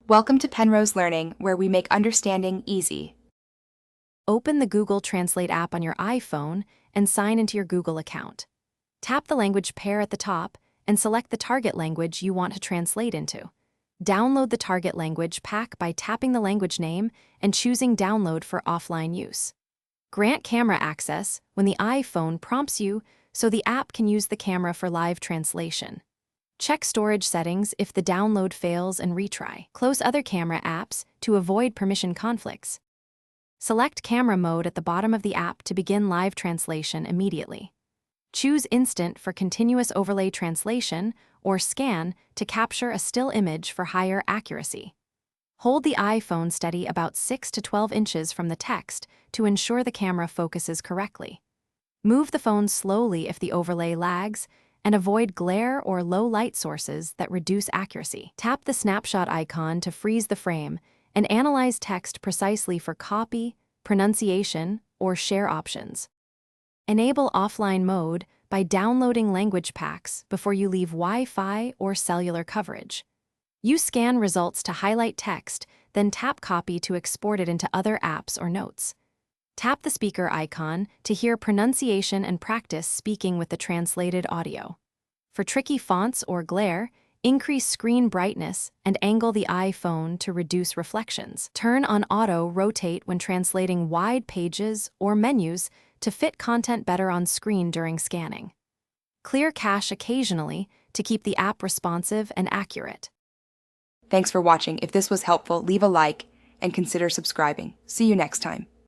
Welcome to Penrose Learning, where we make understanding easy. Open the Google Translate app on your iPhone and sign into your Google account. Tap the language pair at the top and select the target language you want to translate into. Download the target language pack by tapping the language name and choosing Download for offline use. Grant camera access when the iPhone prompts you so the app can use the camera for live translation. Check storage settings if the download fails and retry. Close other camera apps to avoid permission conflicts. Select camera mode at the bottom of the app to begin live translation immediately. Choose Instant for continuous overlay translation or Scan to capture a still image for higher accuracy. Hold the iPhone steady about 6 to 12 inches from the text to ensure the camera focuses correctly. Move the phone slowly if the overlay lags, and avoid glare or low light sources that reduce accuracy. Tap the snapshot icon to freeze the frame and analyze text precisely for copy, pronunciation, or share options. Enable offline mode by downloading language packs before you leave Wi-Fi or cellular coverage. Use scan results to highlight text, then tap copy to export it into other apps or notes. Tap the speaker icon to hear pronunciation and practice speaking with the translated audio. For tricky fonts or glare, increase screen brightness and angle the iPhone to reduce reflections. Turn on auto rotate when translating wide pages or menus to fit content better on screen during scanning. Clear cache occasionally to keep the app responsive and accurate. Thanks for watching. If this was helpful, leave a like and consider subscribing. See you next time.